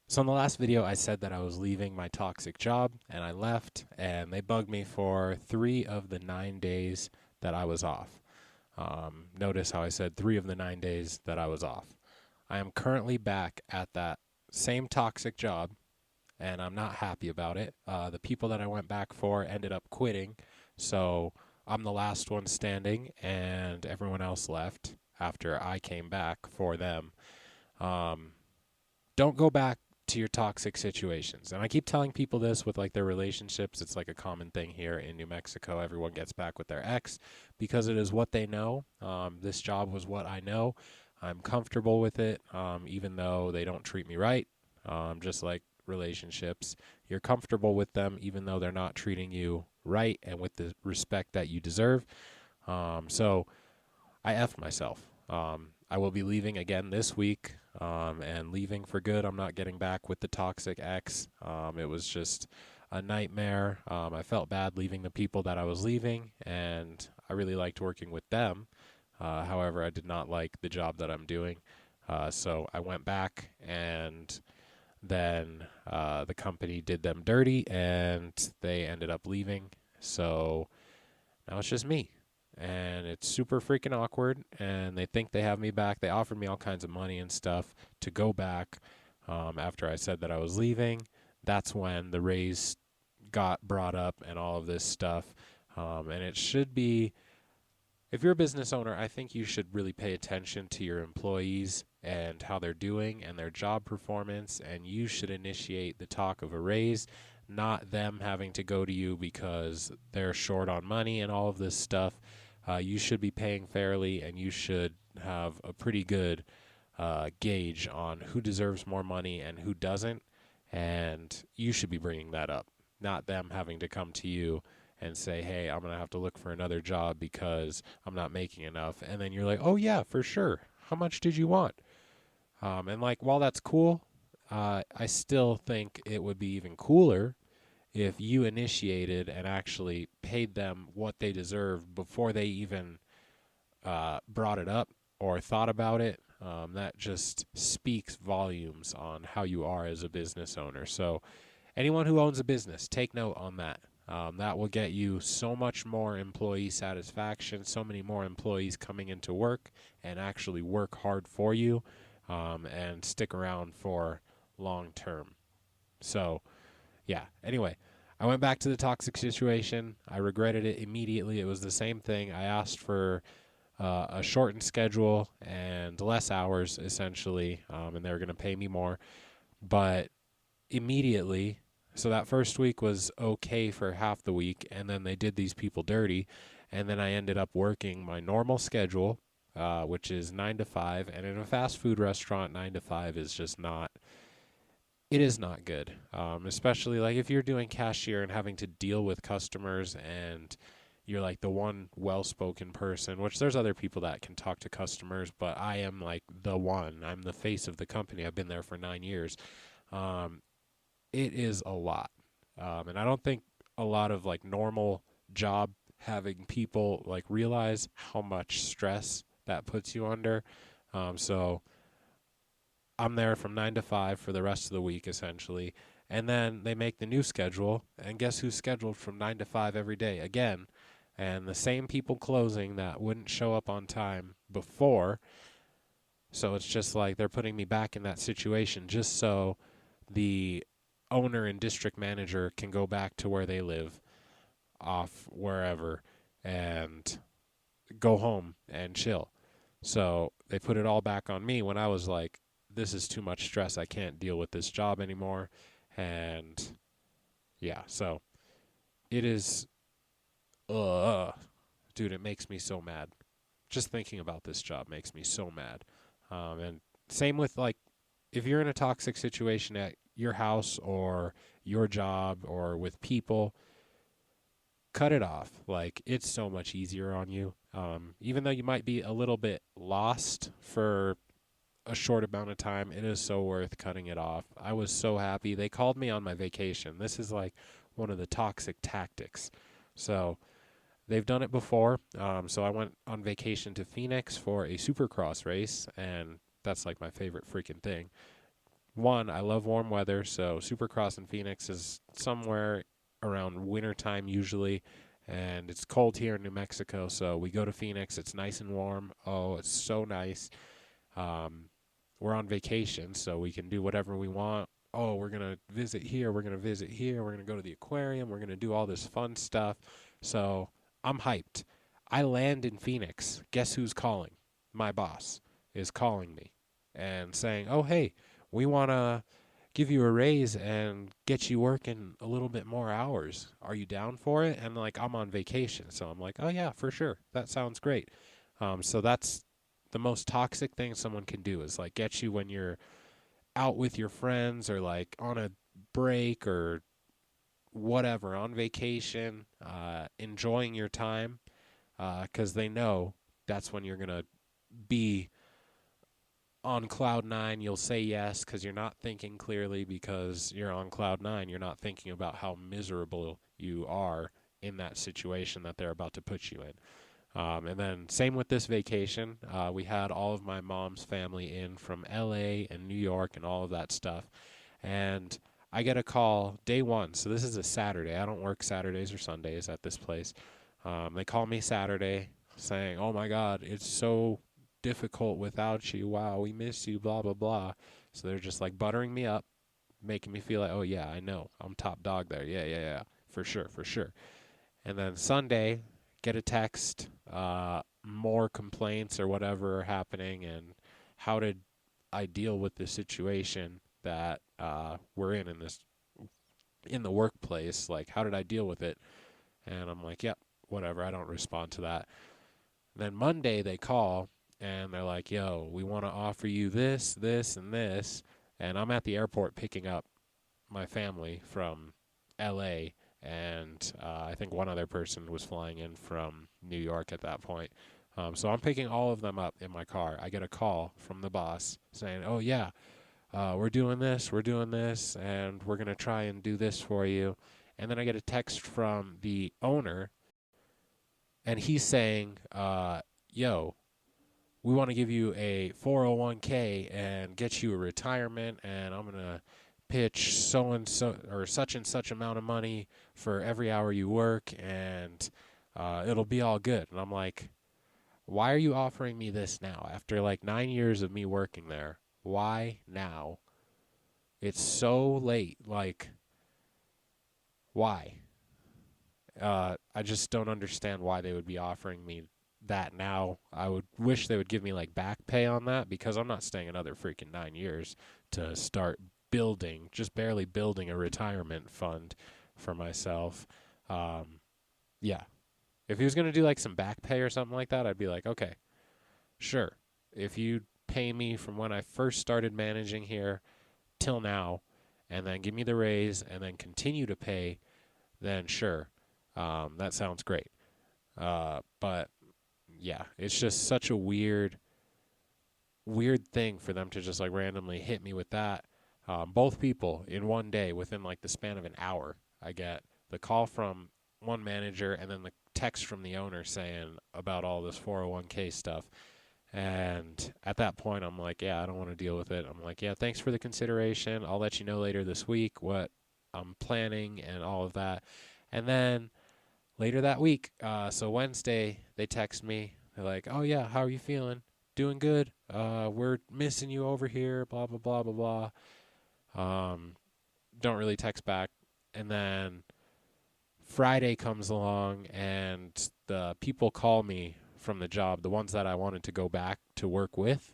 So in the last video, I said that I was leaving my toxic job, and I left, and they bugged me for 3 of the 9 days that I was off. Notice how I said 3 of the 9 days that I was off. I am currently back at that same toxic job, and I'm not happy about it. The people that I went back for ended up quitting, so I'm the last one standing, and everyone else left after I came back for them. Um, don't go back to your toxic situations. And I keep telling people this with like their relationships. It's like a common thing here in New Mexico. Everyone gets back with their ex because it is what they know. This job was what I know. I'm comfortable with it, even though they don't treat me right. Just like relationships, you're comfortable with them even though they're not treating you right and with the respect that you deserve. So I effed myself. I will be leaving again this week, and leaving for good. I'm not getting back with the toxic ex. It was just a nightmare. I felt bad leaving the people that I was leaving, and I really liked working with them. However, I did not like the job that I'm doing. So I went back, and then the company did them dirty, and they ended up leaving. So now it's just me. And it's super freaking awkward. And they think they have me back. They offered me all kinds of money and stuff to go back after I said that I was leaving. That's when the raise got brought up and all of this stuff. And it should be, if you're a business owner, I think you should really pay attention to your employees and how they're doing and their job performance. And you should initiate the talk of a raise, not them having to go to you because they're short on money and all of this stuff. You should be paying fairly, and you should have a pretty good gauge on who deserves more money and who doesn't. And you should be bringing that up, not them having to come to you and say, hey, I'm going to have to look for another job because I'm not making enough. And then you're like, oh, yeah, for sure. How much did you want? And like, while that's cool, I still think it would be even cooler if you initiated and actually paid them what they deserve before they even brought it up or thought about it. That just speaks volumes on how you are as a business owner. So, anyone who owns a business, take note on that. That will get you so much more employee satisfaction, so many more employees coming into work and actually work hard for you, and stick around for long term. So, yeah, anyway, I went back to the toxic situation. I regretted it immediately. It was the same thing. I asked for a shortened schedule and less hours, essentially, and they were going to pay me more. But immediately, so that first week was okay for half the week, and then they did these people dirty, and then I ended up working my normal schedule, which is 9 to 5, and in a fast food restaurant, 9 to 5 is just not. It is not good, especially like if you're doing cashier and having to deal with customers and you're like the one well-spoken person, which there's other people that can talk to customers, but I am like the one. I'm the face of the company. I've been there for 9 years. Um, it is a lot. And I don't think a lot of like normal job having people like realize how much stress that puts you under. So I'm there from 9 to 5 for the rest of the week essentially. And then they make the new schedule, and guess who's scheduled from 9 to 5 every day again? And the same people closing that wouldn't show up on time before. So it's just like they're putting me back in that situation just so the owner and district manager can go back to where they live off wherever and go home and chill. So they put it all back on me when I was like, this is too much stress. I can't deal with this job anymore. And yeah, so it is, uh, dude, it makes me so mad. Just thinking about this job makes me so mad. And same with like, if you're in a toxic situation at your house or your job or with people, cut it off. Like, it's so much easier on you. Even though you might be a little bit lost for a short amount of time, it is so worth cutting it off. I was so happy. They called me on my vacation. This is like one of the toxic tactics. So they've done it before. So I went on vacation to Phoenix for a supercross race, and that's like my favorite freaking thing. one, I love warm weather, so Supercross in Phoenix is somewhere around wintertime usually, and it's cold here in New Mexico, so we go to Phoenix. It's nice and warm. Oh, it's so nice. Um, we're on vacation, so we can do whatever we want. Oh, we're gonna visit here. We're gonna visit here. We're gonna go to the aquarium. We're gonna do all this fun stuff. So I'm hyped. I land in Phoenix. Guess who's calling? My boss is calling me and saying, "Oh, hey, we wanna give you a raise and get you working a little bit more hours. Are you down for it?" And like I'm on vacation, so I'm like, "Oh yeah, for sure. That sounds great." So that's the most toxic thing someone can do is like get you when you're out with your friends or like on a break or whatever, on vacation, enjoying your time, because they know that's when you're going to be on cloud nine. You'll say yes because you're not thinking clearly because you're on cloud nine. You're not thinking about how miserable you are in that situation that they're about to put you in. And then same with this vacation. We had all of my mom's family in from LA and New York and all of that stuff. And I get a call day one. So this is a Saturday. I don't work Saturdays or Sundays at this place. They call me Saturday saying, "Oh my God, it's so difficult without you. Wow, we miss you, blah, blah, blah." So they're just like buttering me up, making me feel like, "Oh yeah, I know. I'm top dog there. Yeah, yeah, yeah. For sure, for sure." And then Sunday, get a text, more complaints or whatever are happening, and how did I deal with the situation that we're in this in the workplace? Like, how did I deal with it? And I'm like, yep, whatever. I don't respond to that. Then Monday they call and they're like, "Yo, we want to offer you this, this, and this." And I'm at the airport picking up my family from LA, and I think one other person was flying in from New York at that point. So I'm picking all of them up in my car. I get a call from the boss saying, "Oh yeah, we're doing this, and we're gonna try and do this for you." And then I get a text from the owner, and he's saying, "Yo, we want to give you a 401k and get you a retirement, and I'm going to pitch so and so or such and such amount of money for every hour you work, and it'll be all good." And I'm like, "Why are you offering me this now after like 9 years of me working there? Why now? It's so late. Like, why?" I just don't understand why they would be offering me that now. I would wish they would give me like back pay on that because I'm not staying another freaking 9 years to start building, just barely building a retirement fund for myself. Um, yeah. If he was going to do like some back pay or something like that, I'd be like, okay, sure. If you pay me from when I first started managing here till now, and then give me the raise and then continue to pay, then sure. That sounds great. But yeah, it's just such a weird thing for them to just like randomly hit me with that. Both people in one day within like the span of an hour. I get the call from one manager and then the text from the owner saying about all this 401k stuff. And at that point, I'm like, yeah, I don't want to deal with it. I'm like, yeah, thanks for the consideration. I'll let you know later this week what I'm planning and all of that. And then later that week, so Wednesday, they text me. They're like, "Oh yeah, how are you feeling? Doing good. We're missing you over here. Blah blah blah blah blah." Don't really text back, and then Friday comes along, and the people call me from the job, the ones that I wanted to go back to work with.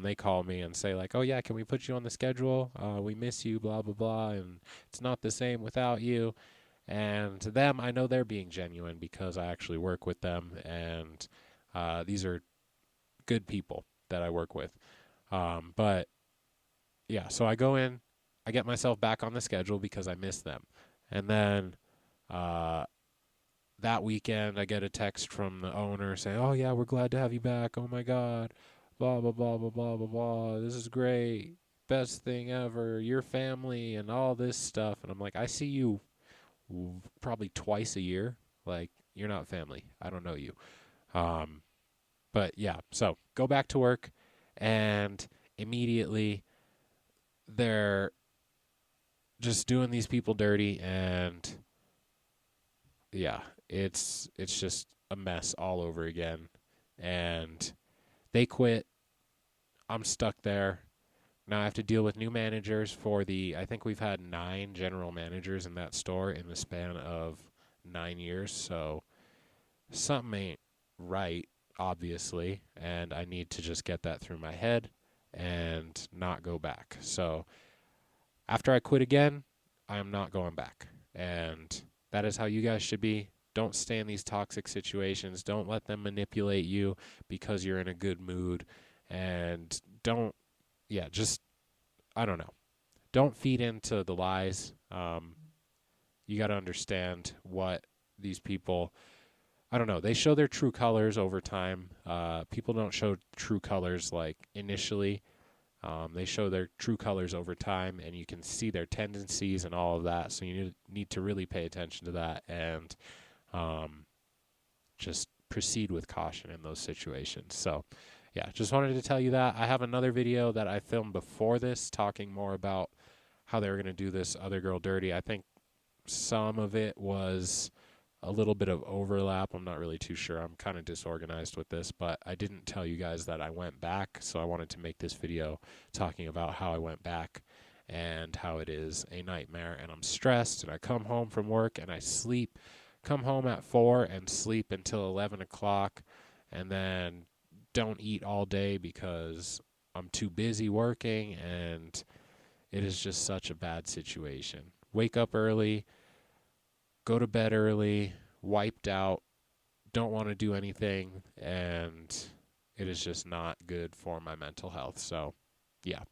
They call me and say like, "Oh yeah, can we put you on the schedule? We miss you. Blah blah blah, and it's not the same without you." And to them, I know they're being genuine because I actually work with them, and these are good people that I work with. But yeah, so I go in, I get myself back on the schedule because I miss them. And then uh, that weekend, I get a text from the owner saying, "Oh, yeah, we're glad to have you back. Oh, my God. Blah, blah, blah, blah, blah, blah, blah. This is great. Best thing ever. Your family," and all this stuff. And I'm like, "I see you probably twice a year. Like, you're not family. I don't know you." Um, but yeah, so go back to work, and immediately they're just doing these people dirty, and yeah, it's just a mess all over again. And they quit. I'm stuck there. Now I have to deal with new managers for I think we've had 9 general managers in that store in the span of 9 years. So something ain't right, obviously, and I need to just get that through my head and not go back. So after I quit again, I'm not going back. And that is how you guys should be. Don't stay in these toxic situations. Don't let them manipulate you because you're in a good mood. And just, I don't know. Don't feed into the lies. You got to understand what these people, I don't know, they show their true colors over time. People don't show true colors like initially. They show their true colors over time, and you can see their tendencies and all of that. So you need to really pay attention to that and just proceed with caution in those situations. So, yeah, just wanted to tell you that. I have another video that I filmed before this talking more about how they were going to do this other girl dirty. I think some of it was a little bit of overlap. I'm not really too sure. I'm kind of disorganized with this, but I didn't tell you guys that I went back, so I wanted to make this video talking about how I went back and how it is a nightmare, and I'm stressed, and I come home from work and I sleep, come home at 4 and sleep until 11 o'clock, and then don't eat all day because I'm too busy working, and it is just such a bad situation. Wake up early, go to bed early, wiped out, don't want to do anything, and it is just not good for my mental health. So, yeah.